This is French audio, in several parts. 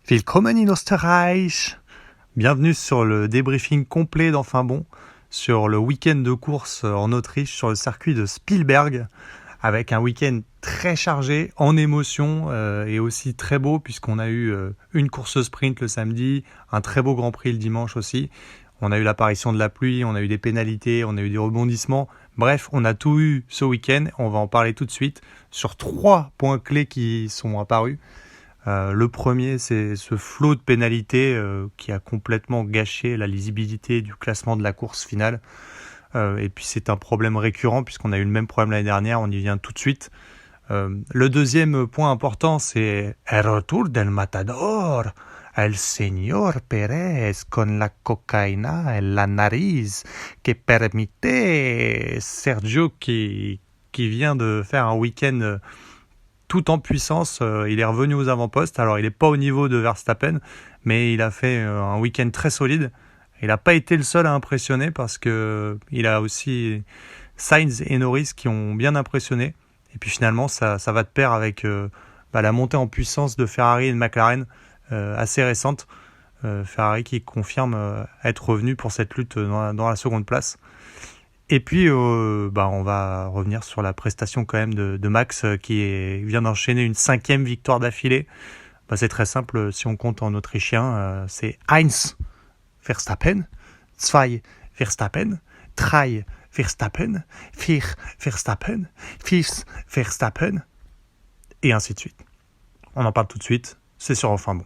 Willkommen in Österreich. Bienvenue sur le débriefing complet d'Enfin Bon sur le week-end de course en Autriche sur le circuit de Spielberg avec un week-end très chargé en émotions et aussi très beau puisqu'on a eu une course sprint le samedi, un très beau Grand Prix le dimanche aussi. On a eu l'apparition de la pluie, on a eu des pénalités, on a eu des rebondissements. Bref, on a tout eu ce week-end. On va en parler tout de suite sur 3 points clés qui sont apparus. Le premier, c'est ce flot de pénalités qui a complètement gâché la lisibilité du classement de la course finale. Et puis c'est un problème récurrent puisqu'on a eu le même problème l'année dernière, on y vient tout de suite. Le deuxième point important, c'est El retour del matador, el señor Pérez con la cocaïna et la nariz que permite Sergio qui vient de faire un week-end tout en puissance, il est revenu aux avant-postes. Alors il n'est pas au niveau de Verstappen, mais il a fait un week-end très solide. Il n'a pas été le seul à impressionner parce qu'il a aussi Sainz et Norris qui ont bien impressionné. Et puis finalement, ça va de pair avec la montée en puissance de Ferrari et de McLaren assez récente. Ferrari qui confirme être revenu pour cette lutte dans la seconde place. Et puis, on va revenir sur la prestation quand même de Max qui vient d'enchaîner une 5e victoire d'affilée. C'est très simple, si on compte en autrichien, c'est Heinz Verstappen, Zwei Verstappen, Drei Verstappen, Vier Verstappen, Fünf Verstappen, et ainsi de suite. On en parle tout de suite, c'est sur Enfin Bon.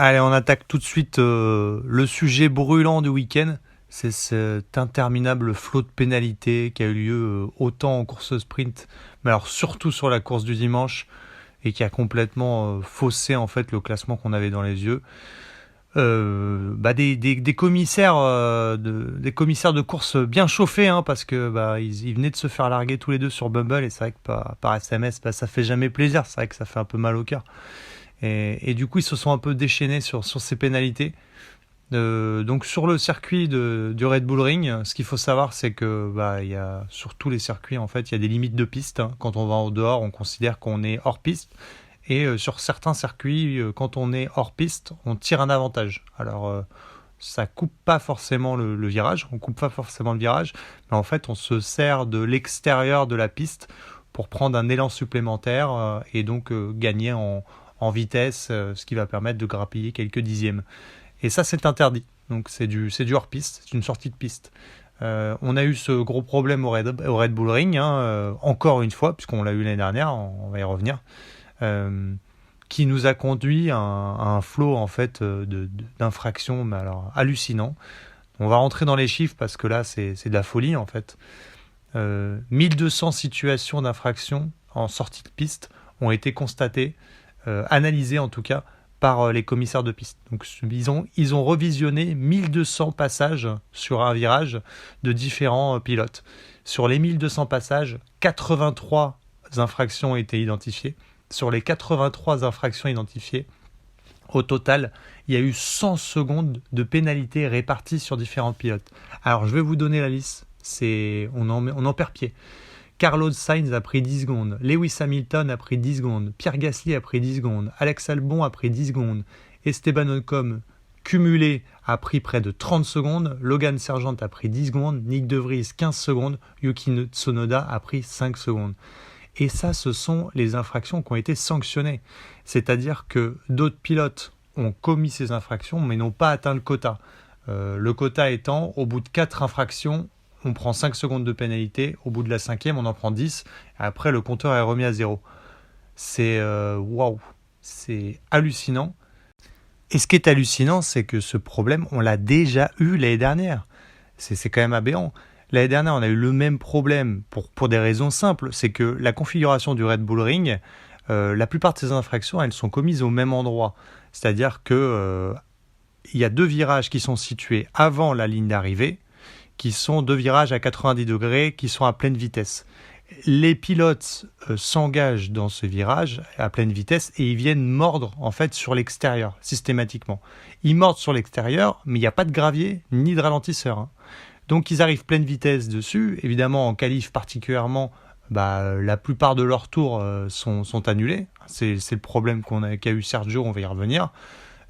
Allez, on attaque tout de suite le sujet brûlant du week-end. C'est cet interminable flot de pénalités qui a eu lieu autant en course sprint, mais alors surtout sur la course du dimanche, et qui a complètement faussé en fait le classement qu'on avait dans les yeux. Des commissaires de course bien chauffés, parce que ils venaient de se faire larguer tous les deux sur Bumble, et c'est vrai que par SMS, ça fait jamais plaisir. C'est vrai que ça fait un peu mal au cœur. Et du coup, ils se sont un peu déchaînés sur ces pénalités. Donc sur le circuit du Red Bull Ring, ce qu'il faut savoir, c'est que y a, sur tous les circuits, en fait, il y a des limites de piste. Quand on va en dehors, on considère qu'on est hors piste. Et sur certains circuits, quand on est hors piste, on tire un avantage. Alors, ça coupe pas forcément le virage, mais en fait, on se sert de l'extérieur de la piste pour prendre un élan supplémentaire et donc gagner en vitesse, ce qui va permettre de grappiller quelques dixièmes. Et ça, c'est interdit. Donc c'est du hors-piste, c'est une sortie de piste. On a eu ce gros problème au Red Bull Ring, encore une fois, puisqu'on l'a eu l'année dernière, on va y revenir, qui nous a conduit à un flot en fait, d'infractions, mais alors hallucinant. On va rentrer dans les chiffres parce que là, c'est de la folie en fait. 1200 situations d'infraction en sortie de piste ont été constatées, analysées en tout cas, par les commissaires de piste. Donc ils ont revisionné 1200 passages sur un virage de différents pilotes. Sur les 1200 passages, 83 infractions ont été identifiées. Sur les 83 infractions identifiées, au total, il y a eu 100 secondes de pénalité réparties sur différents pilotes. Alors je vais vous donner la liste, on en perd pied. Carlos Sainz a pris 10 secondes, Lewis Hamilton a pris 10 secondes, Pierre Gasly a pris 10 secondes, Alex Albon a pris 10 secondes, Esteban Ocon cumulé a pris près de 30 secondes, Logan Sargent a pris 10 secondes, Nick De Vries 15 secondes, Yuki Tsunoda a pris 5 secondes. Et ça, ce sont les infractions qui ont été sanctionnées. C'est-à-dire que d'autres pilotes ont commis ces infractions mais n'ont pas atteint le quota. Le quota étant, au bout de 4 infractions, on prend 5 secondes de pénalité, au bout de la 5e, on en prend 10, et après le compteur est remis à 0. C'est waouh, c'est hallucinant. Et ce qui est hallucinant, c'est que ce problème, on l'a déjà eu l'année dernière. C'est quand même aberrant. L'année dernière, on a eu le même problème pour des raisons simples. C'est que la configuration du Red Bull Ring, la plupart de ces infractions, elles sont commises au même endroit. C'est-à-dire que il y a 2 virages qui sont situés avant la ligne d'arrivée, qui sont 2 virages à 90 degrés, qui sont à pleine vitesse. Les pilotes s'engagent dans ce virage à pleine vitesse et ils viennent mordre en fait sur l'extérieur systématiquement. Ils mordent sur l'extérieur, mais il n'y a pas de gravier ni de ralentisseur. Donc ils arrivent pleine vitesse dessus. Évidemment en qualif particulièrement, la plupart de leurs tours sont annulés. C'est le problème qu'a eu Sergio, on va y revenir.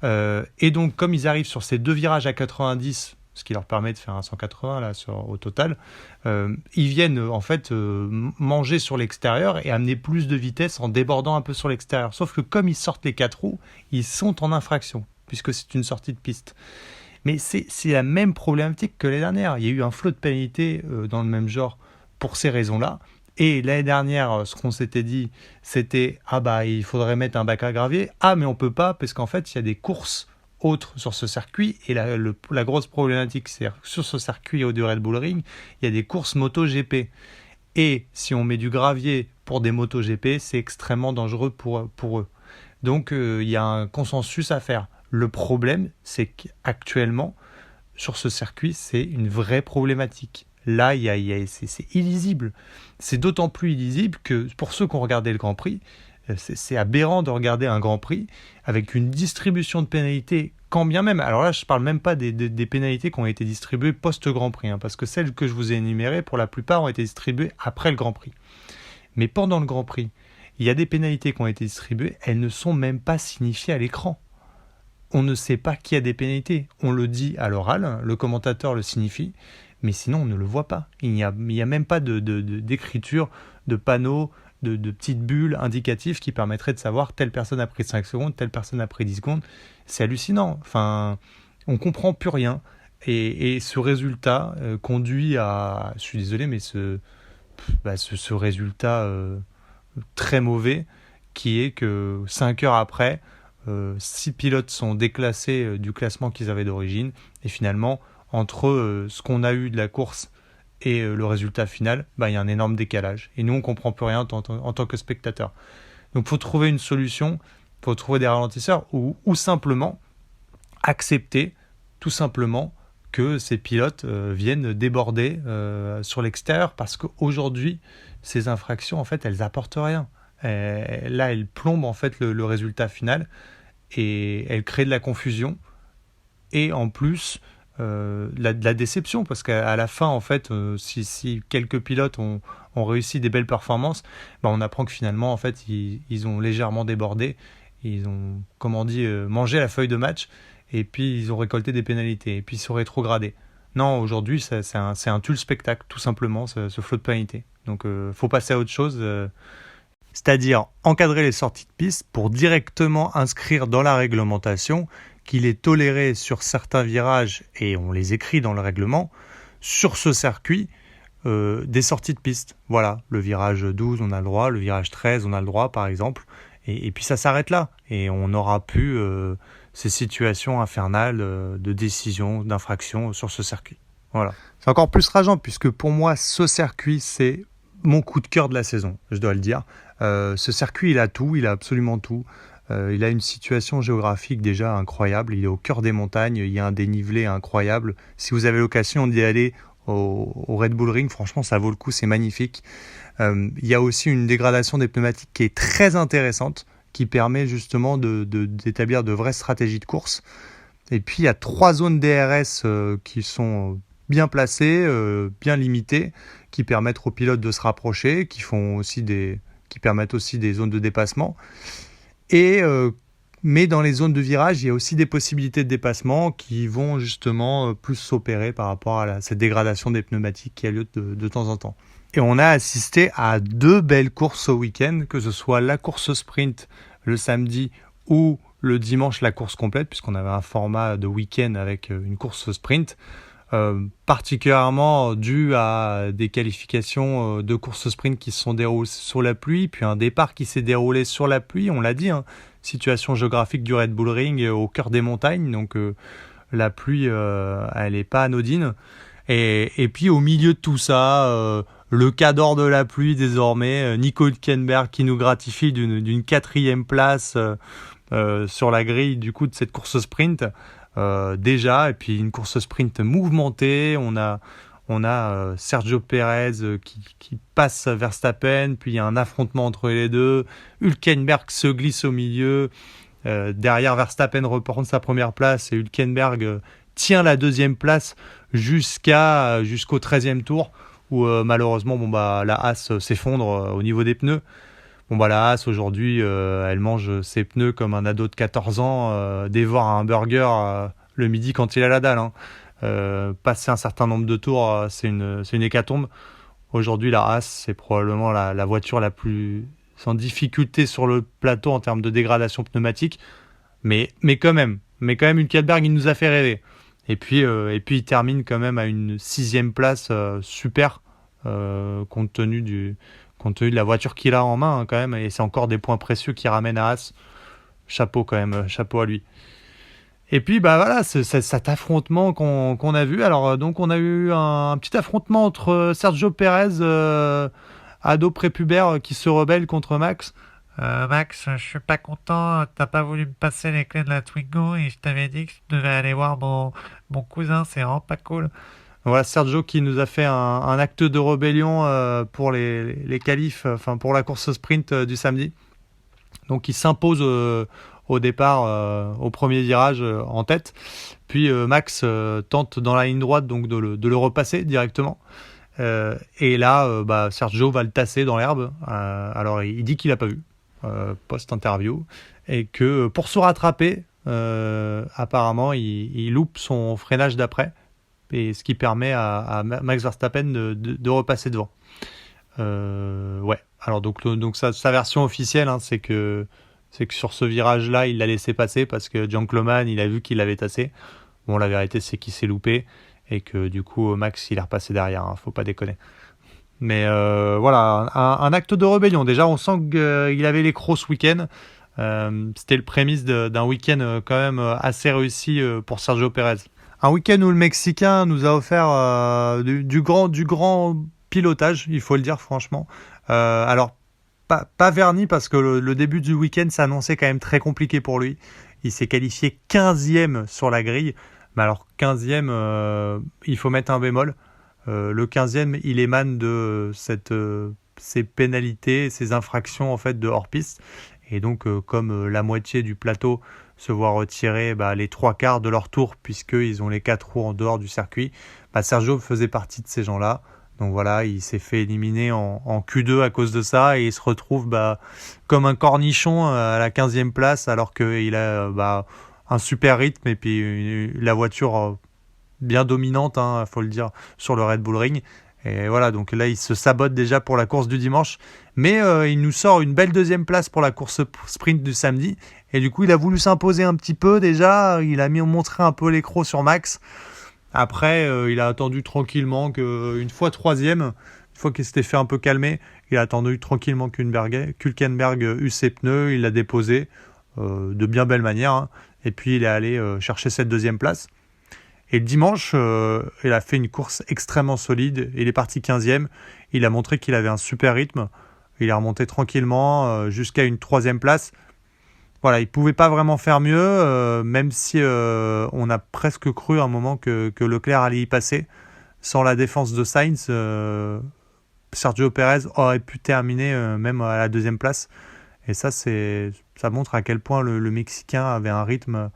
Et donc comme ils arrivent sur ces 2 virages à 90, ce qui leur permet de faire un 180 là, au total, ils viennent en fait manger sur l'extérieur et amener plus de vitesse en débordant un peu sur l'extérieur. Sauf que comme ils sortent les 4 roues, ils sont en infraction, puisque c'est une sortie de piste. Mais c'est la même problématique que l'année dernière. Il y a eu un flot de pénalités dans le même genre pour ces raisons-là. Et l'année dernière, ce qu'on s'était dit, c'était « Ah il faudrait mettre un bac à gravier. Ah, mais on peut pas, parce qu'en fait, il y a des courses autres sur ce circuit. Et la grosse problématique, c'est que sur ce circuit du Red Bull Ring, il y a des courses MotoGP. Et si on met du gravier pour des MotoGP, c'est extrêmement dangereux pour eux. Donc, il y a un consensus à faire. Le problème, c'est qu'actuellement, sur ce circuit, c'est une vraie problématique. Là, c'est illisible. C'est d'autant plus illisible que pour ceux qui ont regardé le Grand Prix, c'est aberrant de regarder un Grand Prix avec une distribution de pénalités, quand bien même. Alors là, je ne parle même pas des pénalités qui ont été distribuées post-Grand Prix, parce que celles que je vous ai énumérées, pour la plupart, ont été distribuées après le Grand Prix. Mais pendant le Grand Prix, il y a des pénalités qui ont été distribuées, elles ne sont même pas signifiées à l'écran. On ne sait pas qui a des pénalités. On le dit à l'oral, le commentateur le signifie, mais sinon on ne le voit pas. Il n'y a même pas d'écriture, de panneau, de petites bulles indicatives qui permettraient de savoir telle personne a pris 5 secondes, telle personne a pris 10 secondes. C'est hallucinant. Enfin, on ne comprend plus rien. Et ce résultat conduit à... Je suis désolé, mais ce résultat très mauvais, qui est que 5 heures après, 6 pilotes sont déclassés du classement qu'ils avaient d'origine. Et finalement, entre ce qu'on a eu de la course et le résultat final, il y a un énorme décalage. Et nous, on ne comprend plus rien en tant que spectateur. Donc, il faut trouver une solution, il faut trouver des ralentisseurs ou simplement accepter, tout simplement, que ces pilotes viennent déborder sur l'extérieur, parce qu'aujourd'hui, ces infractions, en fait, elles n'apportent rien. Là, elles plombent en fait le résultat final et elles créent de la confusion et en plus de la déception, parce qu'à la fin, en fait, si quelques pilotes ont réussi des belles performances, on apprend que finalement, en fait, ils ont légèrement débordé, ils ont, comme on dit, mangé la feuille de match, et puis ils ont récolté des pénalités, et puis ils sont rétrogradés. Non, aujourd'hui, c'est un tue le spectacle, tout simplement, ce flot de pénalités. Donc, faut passer à autre chose, c'est-à-dire encadrer les sorties de piste pour directement inscrire dans la réglementation qu'il est toléré sur certains virages, et on les écrit dans le règlement, sur ce circuit, des sorties de piste. Voilà, le virage 12, on a le droit, le virage 13, on a le droit, par exemple, et puis ça s'arrête là. Et on n'aura plus ces situations infernales de décision, d'infraction sur ce circuit. Voilà. C'est encore plus rageant, puisque pour moi, ce circuit, c'est mon coup de cœur de la saison, je dois le dire. Ce circuit, il a tout, il a absolument tout. Il a une situation géographique déjà incroyable, il est au cœur des montagnes, il y a un dénivelé incroyable. Si vous avez l'occasion d'y aller au Red Bull Ring, franchement ça vaut le coup, c'est magnifique. Il y a aussi une dégradation des pneumatiques qui est très intéressante, qui permet justement d'établir de vraies stratégies de course. Et puis il y a 3 zones DRS qui sont bien placées, bien limitées, qui permettent aux pilotes de se rapprocher, qui permettent aussi des zones de dépassement. Mais dans les zones de virage, il y a aussi des possibilités de dépassement qui vont justement plus s'opérer par rapport à cette dégradation des pneumatiques qui a lieu de temps en temps. Et on a assisté à 2 belles courses au week-end, que ce soit la course sprint le samedi ou le dimanche la course complète, puisqu'on avait un format de week-end avec une course sprint. Particulièrement dû à des qualifications de course sprint qui se sont déroulées sur la pluie, puis un départ qui s'est déroulé sur la pluie, on l'a dit, situation géographique du Red Bull Ring au cœur des montagnes, donc la pluie, elle n'est pas anodine. Et puis au milieu de tout ça, le cadre de la pluie désormais, Nico Hülkenberg qui nous gratifie d'une 4e place sur la grille du coup de cette course sprint. Déjà, et puis une course sprint mouvementée, on On a Sergio Pérez qui passe Verstappen, puis il y a un affrontement entre les deux. Hülkenberg se glisse au milieu. Derrière, Verstappen reprend sa première place et Hülkenberg tient la deuxième place jusqu'au 13e tour où malheureusement la Haas s'effondre au niveau des pneus. La Haas aujourd'hui, elle mange ses pneus comme un ado de 14 ans dévore un burger le midi quand il a la dalle. Passer un certain nombre de tours, c'est une hécatombe. Aujourd'hui, la Haas, c'est probablement la voiture la plus sans difficulté sur le plateau en termes de dégradation pneumatique. Mais quand même, Hülkenberg, il nous a fait rêver. Et puis il termine quand même à une 6e place super, compte tenu de la voiture qu'il a en main, quand même. Et c'est encore des points précieux qui ramènent à Haas. Chapeau quand même, chapeau à lui. Et puis c'est cet affrontement qu'on a vu. Alors donc on a eu un petit affrontement entre Sergio Pérez, ado prépubère qui se rebelle contre Max. Max, je suis pas content, t'as pas voulu me passer les clés de la Twingo et je t'avais dit que je devais aller voir mon cousin, c'est vraiment pas cool. Voilà, Sergio qui nous a fait un acte de rébellion pour les qualifs, pour la course sprint du samedi. Donc il s'impose au départ, au premier virage en tête. Puis Max tente dans la ligne droite donc de le repasser directement. Et là, Sergio va le tasser dans l'herbe. Alors il dit qu'il n'a pas vu, post-interview. Et que pour se rattraper, apparemment, il loupe son freinage d'après. Et ce qui permet à Max Verstappen de repasser devant. Alors donc sa version officielle, c'est que sur ce virage-là, il l'a laissé passer parce que Jean-Claude il a vu qu'il l'avait tassé. Bon, la vérité, c'est qu'il s'est loupé et que du coup, Max, il est repassé derrière. Faut pas déconner. Mais un acte de rébellion. Déjà, on sent qu'il avait les crocs ce week-end. C'était le prémisse d'un week-end quand même assez réussi pour Sergio Pérez. Un week-end où le Mexicain nous a offert du grand pilotage, il faut le dire franchement. Alors, pas verni parce que le début du week-end s'annonçait quand même très compliqué pour lui. Il s'est qualifié 15e sur la grille. Mais alors 15e, il faut mettre un bémol. Le 15e, il émane de ces pénalités, ces infractions en fait de hors-piste. Et donc, comme la moitié du plateau se voit retirer les 3/4 de leur tour, puisqu'ils ont les 4 roues en dehors du circuit, Sergio faisait partie de ces gens-là. Donc voilà, il s'est fait éliminer en Q2 à cause de ça, et il se retrouve comme un cornichon à la 15e place, alors qu'il a un super rythme, et puis la voiture bien dominante, faut le dire, sur le Red Bull Ring. Et voilà, donc là, il se sabote déjà pour la course du dimanche. Mais il nous sort une belle 2e place pour la course sprint du samedi. Et du coup, il a voulu s'imposer un petit peu déjà. Il a montré un peu les crocs sur Max. Après, il a attendu tranquillement qu'une fois 3e, une fois qu'il s'était fait un peu calmer, il a attendu tranquillement qu'Hülkenberg eut ses pneus. Il l'a déposé de bien belle manière. Et puis, il est allé chercher cette 2e place. Et le dimanche, il a fait une course extrêmement solide. Il est parti 15e. Il a montré qu'il avait un super rythme. Il est remonté tranquillement jusqu'à une 3e place. Voilà, il ne pouvait pas vraiment faire mieux, même si on a presque cru à un moment que Leclerc allait y passer. Sans la défense de Sainz, Sergio Pérez aurait pu terminer même à la 2e place. Et ça montre à quel point le Mexicain avait un rythme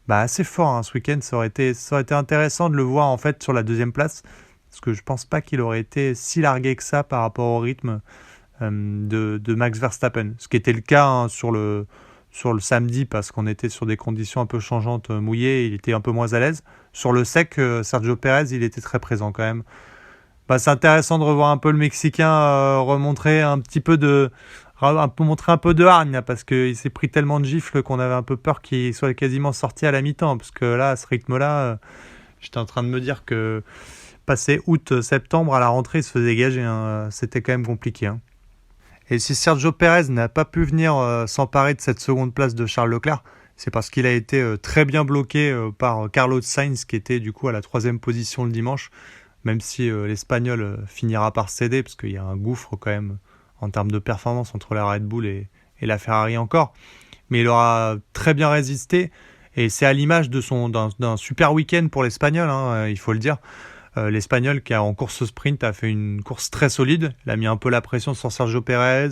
assez fort ce week-end. Ça aurait été intéressant de le voir en fait sur la 2e place, parce que je pense pas qu'il aurait été si largué que ça par rapport au rythme de Max Verstappen, ce qui était le cas sur le samedi, parce qu'on était sur des conditions un peu changeantes, mouillées, il était un peu moins à l'aise. Sur le sec, Sergio Pérez, il était très présent quand même. C'est intéressant de revoir un peu le Mexicain remontrer montrer un peu de hargne là, parce qu'il s'est pris tellement de gifles qu'on avait un peu peur qu'il soit quasiment sorti à la mi-temps, parce que là, à ce rythme-là, j'étais en train de me dire que passé août-septembre à la rentrée, il se faisait gager, c'était quand même compliqué. Et si Sergio Pérez n'a pas pu venir s'emparer de cette seconde place de Charles Leclerc, c'est parce qu'il a été très bien bloqué par Carlos Sainz, qui était du coup à la 3e position le dimanche, même si l'Espagnol finira par céder, parce qu'il y a un gouffre quand même en termes de performance entre la Red Bull et la Ferrari encore. Mais il aura très bien résisté, et c'est à l'image d'un super week-end pour l'Espagnol, il faut le dire. L'Espagnol qui en course sprint a fait une course très solide. Il a mis un peu la pression sur Sergio Pérez.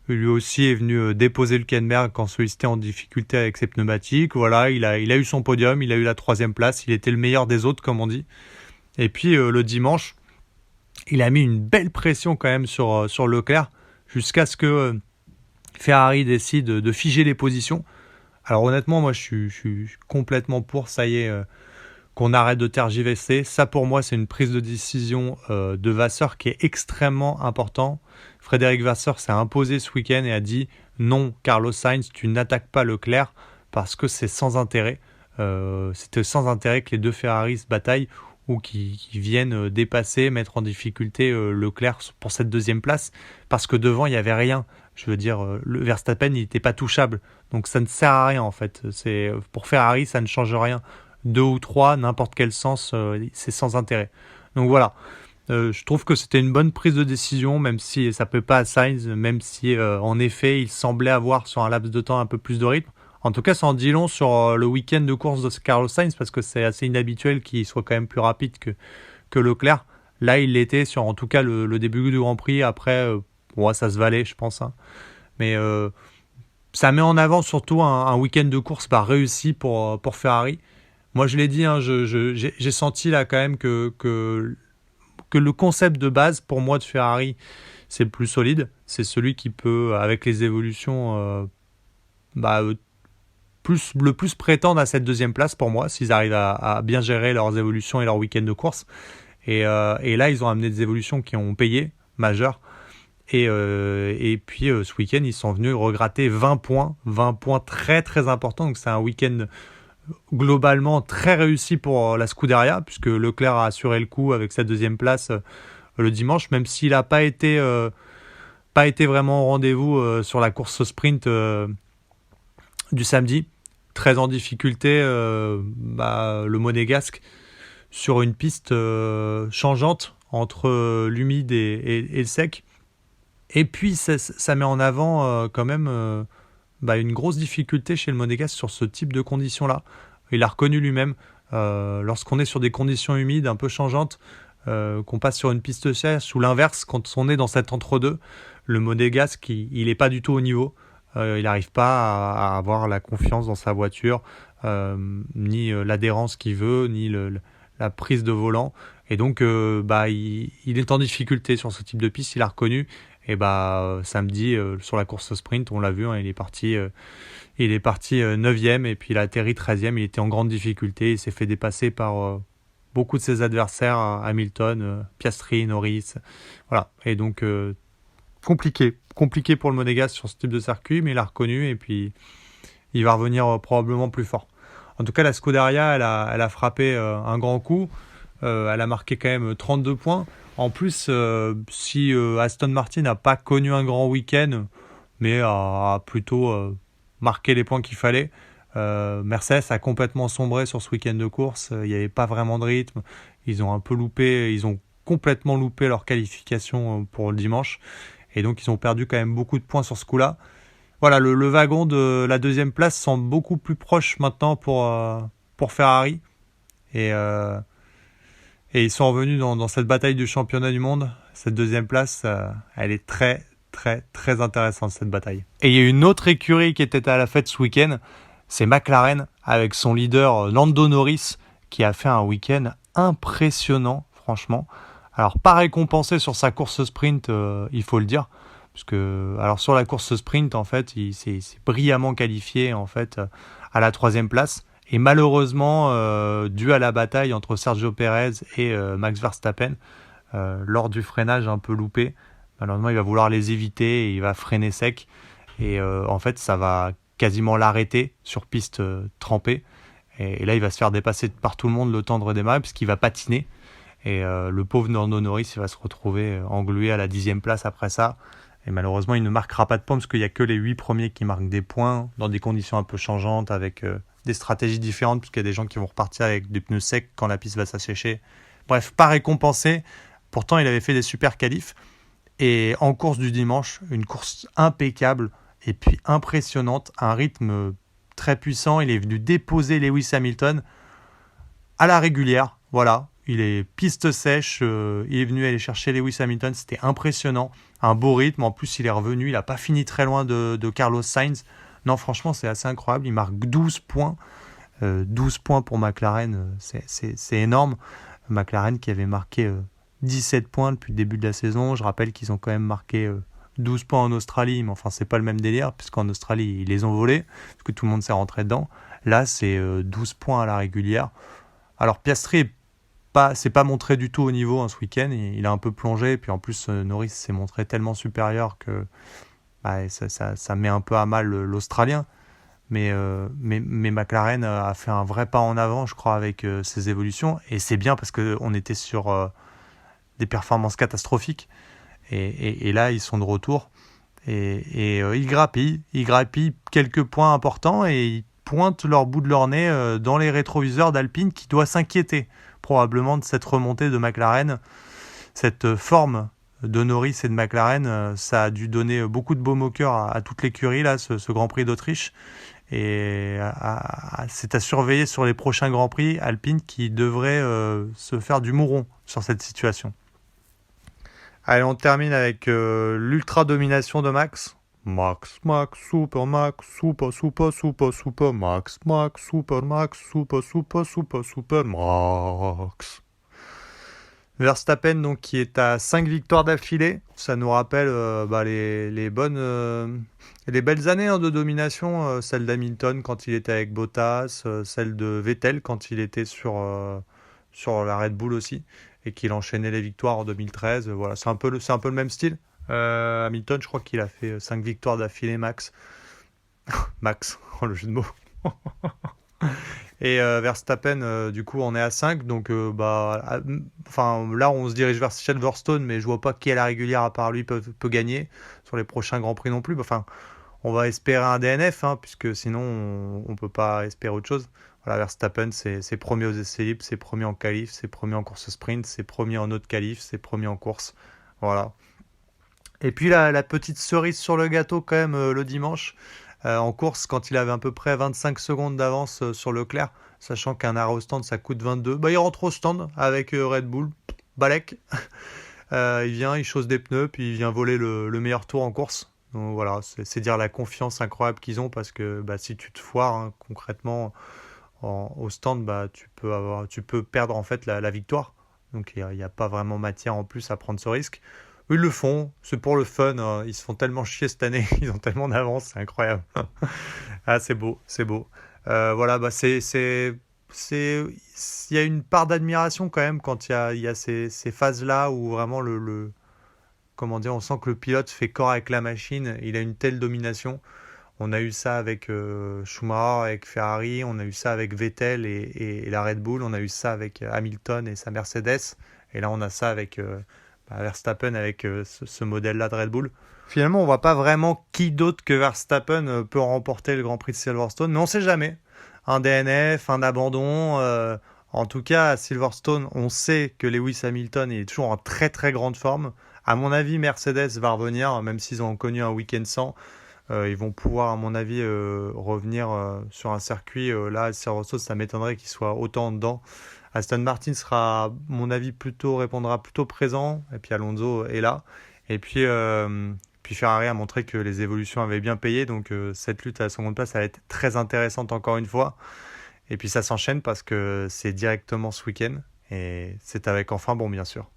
Lui aussi est venu déposer Hülkenberg quand celui-ci était en difficulté avec ses pneumatiques. Voilà, il a eu son podium, il a eu la 3e place. Il était le meilleur des autres, comme on dit. Et puis le dimanche, il a mis une belle pression quand même sur Leclerc jusqu'à ce que Ferrari décide de figer les positions. Alors honnêtement, moi je suis complètement pour, ça y est, qu'on arrête de tergiverser. Ça pour moi c'est une prise de décision de Vasseur qui est extrêmement important. Frédéric Vasseur s'est imposé ce week-end et a dit non, Carlos Sainz, tu n'attaques pas Leclerc parce que c'est sans intérêt. C'était sans intérêt que les deux Ferrari se bataillent ou qui viennent dépasser, mettre en difficulté Leclerc pour cette 2e place parce que devant il n'y avait rien. Je veux dire, le Verstappen il n'était pas touchable, donc ça ne sert à rien en fait. Pour Ferrari ça ne change rien. 2 ou 3, n'importe quel sens, c'est sans intérêt. Donc voilà, je trouve que c'était une bonne prise de décision, même si ça ne plaît pas à Sainz, même si en effet il semblait avoir sur un laps de temps un peu plus de rythme. En tout cas, ça en dit long sur le week-end de course de Carlos Sainz, parce que c'est assez inhabituel qu'il soit quand même plus rapide que Leclerc. Là, il l'était sur en tout cas le début du Grand Prix. Après, ça se valait, je pense. Hein. Mais ça met en avant surtout un week-end de course réussi pour Ferrari. Moi, je l'ai dit, hein, j'ai senti là quand même que le concept de base, pour moi, de Ferrari, c'est le plus solide. C'est celui qui peut, avec les évolutions, le plus prétendre à cette 2e place pour moi, s'ils arrivent à bien gérer leurs évolutions et leur week-end de course. Et là, ils ont amené des évolutions qui ont payé, majeures. Et puis, ce week-end, ils sont venus regratter 20 points très très importants. Donc, c'est un week-end globalement très réussi pour la Scuderia, puisque Leclerc a assuré le coup avec sa 2e place le dimanche, même s'il n'a pas été vraiment au rendez-vous sur la course sprint du samedi. Très en difficulté, le Monégasque sur une piste changeante entre l'humide et le sec. Et puis ça met en avant quand même une grosse difficulté chez le Monégasque sur ce type de conditions-là. Il a reconnu lui-même, lorsqu'on est sur des conditions humides un peu changeantes, qu'on passe sur une piste sèche ou l'inverse, quand on est dans cet entre-deux, le Monégasque, il n'est pas du tout au niveau. Il n'arrive pas à avoir la confiance dans sa voiture, ni l'adhérence qu'il veut, ni la prise de volant. Et donc, il est en difficulté sur ce type de piste, il a reconnu. Et samedi, sur la course sprint, on l'a vu, hein, il est parti 9e et puis il a atterri 13e. Il était en grande difficulté, il s'est fait dépasser par beaucoup de ses adversaires, Hamilton, Piastri, Norris. Voilà, et donc compliqué pour le Monégasque sur ce type de circuit, mais il a reconnu et puis il va revenir probablement plus fort. En tout cas, la Scuderia, elle a frappé un grand coup. Elle a marqué quand même 32 points. En plus, si Aston Martin n'a pas connu un grand week-end, mais a plutôt marqué les points qu'il fallait, Mercedes a complètement sombré sur ce week-end de course. Il n'y avait pas vraiment de rythme. Ils ont complètement loupé leur qualification pour le dimanche. Et donc, ils ont perdu quand même beaucoup de points sur ce coup-là. Voilà, le wagon de la 2e place semble beaucoup plus proche maintenant pour Ferrari. Et ils sont revenus dans cette bataille du championnat du monde. Cette 2e place, elle est très, très, très intéressante, cette bataille. Et il y a une autre écurie qui était à la fête ce week-end. C'est McLaren, avec son leader Lando Norris, qui a fait un week-end impressionnant, franchement. Alors, pas récompensé sur sa course sprint, il faut le dire. Alors sur la course sprint, en fait, il s'est brillamment qualifié en fait, à la 3e place. Et malheureusement, dû à la bataille entre Sergio Pérez et Max Verstappen, lors du freinage un peu loupé, malheureusement, il va vouloir les éviter et il va freiner sec. Et en fait, ça va quasiment l'arrêter sur piste trempée. Et là, il va se faire dépasser par tout le monde le temps de redémarrer puisqu'il va patiner. Et le pauvre Lando Norris, il va se retrouver englué à la 10e place après ça. Et malheureusement, il ne marquera pas de points parce qu'il n'y a que les 8 premiers qui marquent des points dans des conditions un peu changeantes avec des stratégies différentes puisqu'il y a des gens qui vont repartir avec des pneus secs quand la piste va s'assécher. Bref, pas récompensé. Pourtant, il avait fait des super qualifs. Et en course du dimanche, une course impeccable et puis impressionnante, un rythme très puissant. Il est venu déposer Lewis Hamilton à la régulière. Voilà, Il est piste sèche, il est venu aller chercher Lewis Hamilton, c'était impressionnant. Un beau rythme, en plus il est revenu, il n'a pas fini très loin de Carlos Sainz. Non, franchement, c'est assez incroyable, il marque 12 points. 12 points pour McLaren, c'est énorme. McLaren qui avait marqué 17 points depuis le début de la saison. Je rappelle qu'ils ont quand même marqué 12 points en Australie, mais enfin, c'est pas le même délire, puisqu'en Australie, ils les ont volés, parce que tout le monde s'est rentré dedans. Là, c'est 12 points à la régulière. Alors, Piastri s'est pas montré du tout au niveau ce week-end. Il a un peu plongé, et puis en plus, Norris s'est montré tellement supérieur que ça met un peu à mal l'Australien. Mais McLaren a fait un vrai pas en avant, je crois, avec ses évolutions. Et c'est bien parce qu'on était sur des performances catastrophiques. Et là, ils sont de retour. Et ils grappillent quelques points importants et ils pointent leur bout de leur nez dans les rétroviseurs d'Alpine qui doit s'inquiéter probablement de cette remontée de McLaren. Cette forme de Norris et de McLaren, ça a dû donner beaucoup de baume au cœur à toute l'écurie, là, ce Grand Prix d'Autriche. Et c'est à surveiller sur les prochains Grands Prix Alpine qui devrait se faire du mouron sur cette situation. Allez, on termine avec l'ultra domination de Max. Max, super, Max, super, Max. Verstappen donc qui est à 5 victoires d'affilée, ça nous rappelle les belles années de domination, celle d'Hamilton quand il était avec Bottas, celle de Vettel quand il était sur la Red Bull aussi et qu'il enchaînait les victoires en 2013. Voilà, c'est un peu le même style. Hamilton, je crois qu'il a fait 5 victoires d'affilée max. Max, le jeu de mots. Et Verstappen, du coup, on est à 5. Donc, là, on se dirige vers Silverstone, mais je vois pas qui à la régulière, à part lui, peut gagner sur les prochains Grands Prix non plus. Enfin, on va espérer un DNF, puisque sinon, on peut pas espérer autre chose. Voilà, Verstappen, c'est premier aux essais libres, c'est premier en qualif, c'est premier en course sprint, c'est premier en autre qualif, c'est premier en course. Voilà. Et puis la petite cerise sur le gâteau quand même le dimanche en course quand il avait à peu près 25 secondes d'avance sur Leclerc, sachant qu'un arrêt au stand ça coûte 22. Il rentre au stand avec Red Bull, Balek. Il vient, il chausse des pneus, puis il vient voler le meilleur tour en course. Donc voilà, c'est dire la confiance incroyable qu'ils ont parce que si tu te foires concrètement au stand, tu peux perdre en fait la victoire. Donc il n'y a pas vraiment matière en plus à prendre ce risque. Eux, ils le font, c'est pour le fun. Ils se font tellement chier cette année, ils ont tellement d'avance, c'est incroyable. Ah, c'est beau, c'est beau. Voilà, il y a une part d'admiration quand même quand il y a ces phases-là où vraiment comment dire, on sent que le pilote fait corps avec la machine. Il a une telle domination. On a eu ça avec Schumacher, avec Ferrari, on a eu ça avec Vettel et la Red Bull, on a eu ça avec Hamilton et sa Mercedes, et là on a ça avec Verstappen avec ce modèle-là de Red Bull. Finalement, on ne voit pas vraiment qui d'autre que Verstappen peut remporter le Grand Prix de Silverstone, mais on ne sait jamais. Un DNF, un abandon. En tout cas, à Silverstone, on sait que Lewis Hamilton est toujours en très très grande forme. À mon avis, Mercedes va revenir, même s'ils ont connu un week-end sans. Ils vont pouvoir, à mon avis, revenir sur un circuit. Là, à Silverstone, ça m'étonnerait qu'ils soient autant dedans. Aston Martin sera, à mon avis, répondra plutôt présent. Et puis Alonso est là. Et puis Ferrari a montré que les évolutions avaient bien payé. Donc cette lutte à la seconde place, ça va être très intéressante encore une fois. Et puis ça s'enchaîne parce que c'est directement ce week-end. Et c'est avec enfin bon, bien sûr.